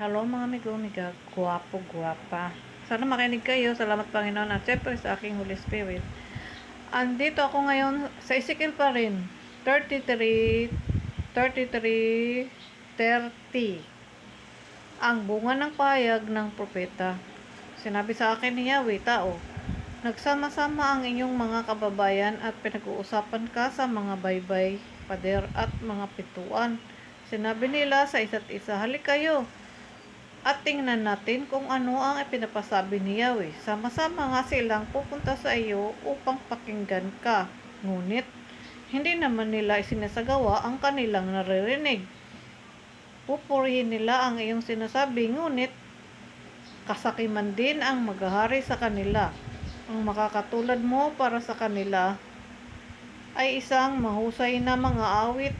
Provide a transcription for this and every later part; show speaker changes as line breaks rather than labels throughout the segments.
Hello mga amigo, guwapo, guwapa. Sana makinig kayo. Salamat Panginoon at syempre sa aking Holy Spirit. Andito ako ngayon sa Ezekiel pa rin. 33, 33, 30. Ang bunga ng pahayag ng propeta. Sinabi sa akin ni Yahweh, tao, nagsama-sama ang inyong mga kababayan at pinag-uusapan ka sa mga baybay, pader at mga pituan. Sinabi nila sa isa't isa, halik kayo at tingnan natin kung ano ang ipinapasabi ni Yahweh. Sama-sama nga silang pupunta sa iyo upang pakinggan ka. Ngunit, hindi naman nila isinasagawa ang kanilang naririnig. Pupurihin nila ang iyong sinasabi, ngunit kasakiman din ang maghahari sa kanila. Ang makakatulad mo para sa kanila ay isang mahusay na mga awit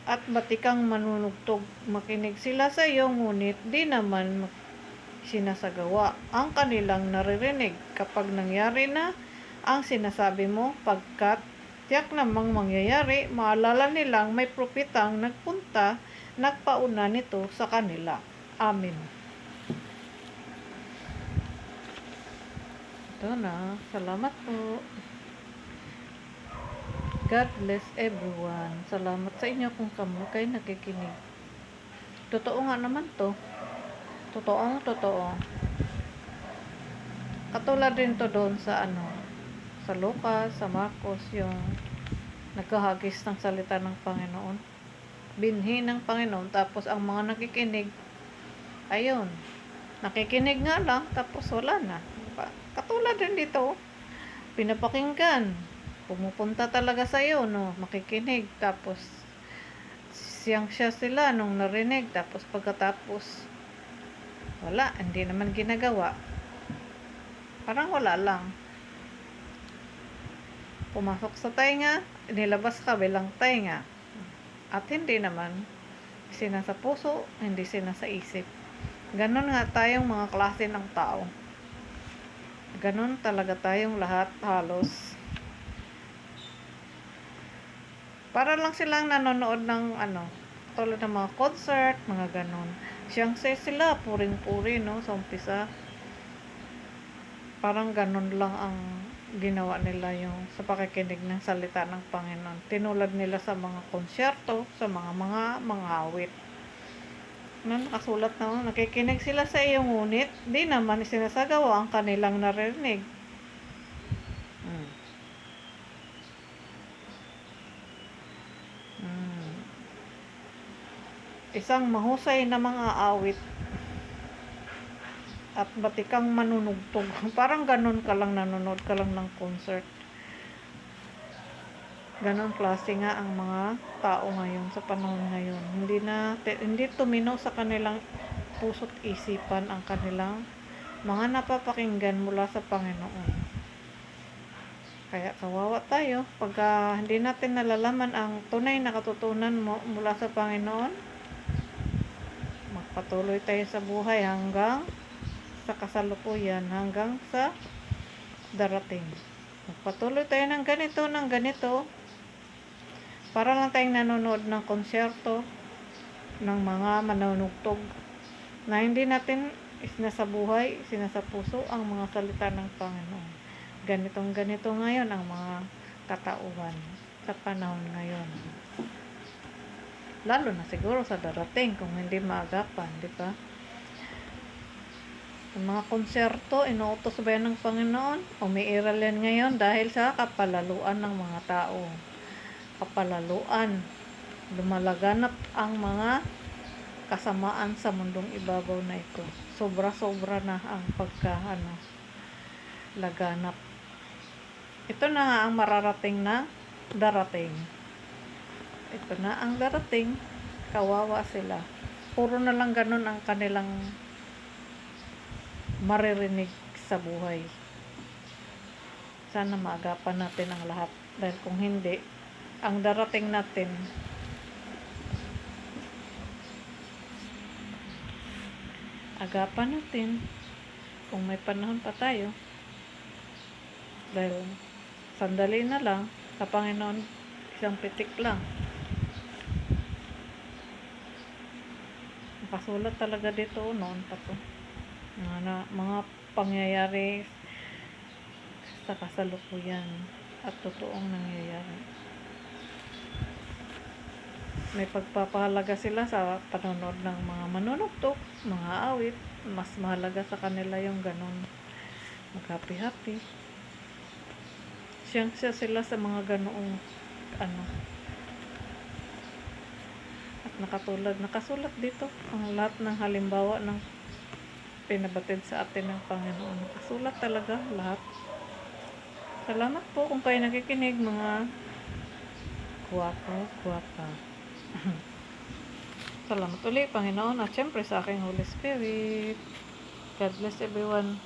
at batikang manunugtog. Makinig sila sa iyo, ngunit di naman sinasagawa ang kanilang naririnig. Kapag nangyari na ang sinasabi mo, pagkat tiyak namang mangyayari, maalala nilang may propetang nagpauna nito sa kanila. Amen. Ito na. Salamat po. God bless everyone. Salamat sa inyo kung kayo nakikinig. Totoo nga naman to. Totoo. Katulad din to doon sa sa Lucas, sa Marcos, yung naghahagis ng salita ng Panginoon. Binhi ng Panginoon, tapos ang mga nakikinig, ayun, nakikinig nga lang, tapos wala na. Katulad din dito, pinapakinggan, pumupunta talaga sa iyo, no, makikinig, tapos siya sila nung narinig, tapos pagkatapos wala, hindi naman ginagawa, parang wala lang. Pumasok sa tainga, nilabas ka bilang tainga, at hindi naman sinasa puso, hindi sinasa isip. Ganon nga tayong mga klase ng tao. Ganon talaga tayong lahat halos. Para lang silang nanonood ng tulad ng mga concert, mga ganon. Siyang sila, puring-puri, no, sa umpisa. Parang ganon lang ang ginawa nila yung sa pakikinig ng salita ng Panginoon. Tinulad nila sa mga konsyerto, sa mga awit. Nakasulat na, nakikinig sila sa iyo, ngunit di naman sinasagawa ang kanilang naririnig. Isang mahusay na mga awit at batikang manunugtog. Parang ganun ka lang, nanonood ka lang ng concert. Ganon klase nga ang mga tao ngayon sa panahon ngayon. Hindi tumino sa kanilang puso't isipan ang kanilang mga napapakinggan mula sa Panginoon. Kaya kawawa tayo pagka hindi natin nalalaman ang tunay na katutunan mula sa Panginoon. Magpatuloy tayo sa buhay hanggang sa kasalukuyan, hanggang sa darating. Magpatuloy tayo ng ganito, para lang tayong nanonood ng konsyerto ng mga manunugtog na hindi natin nasa buhay, sinasa puso ang mga salita ng Panginoon. Ganito ngayon ang mga katauhan sa panahon ngayon. Lalo na siguro sa darating kung hindi maagapan, di ba? Ang mga konserto, inuutos ba yan ng Panginoon? Umiiral yan ngayon dahil sa kapalaluan ng mga tao. Kapalaluan. Lumalaganap ang mga kasamaan sa mundong ibabaw na ito. Sobra-sobra na ang laganap. Ito na nga ang mararating na darating. Ito na ang darating. Kawawa sila. Puro na lang ganun ang kanilang maririnig sa buhay. Sana maagapan natin ang lahat. Dahil kung hindi, ang darating natin agapan natin kung may panahon pa tayo. Dahil sandali na lang sa Panginoon, isang pitik lang. nakasulat talaga dito noon pa to. Mga pangyayari sa kasalukuyan at totoong nangyayari. May pagpapahalaga sila sa panonood ng mga manunugtok, mga awit. Mas mahalaga sa kanila yung ganun. Mag-happy-happy. Siyang siya sila sa mga ganoong ano. At nakasulat dito ang lahat ng halimbawa ng pinabatid sa atin ng Panginoon. Nakasulat talaga lahat. Salamat po kung kayo nakikinig, mga guwapo, guwapa. Salamat ulit, Panginoon, at syempre sa aking Holy Spirit. God bless everyone.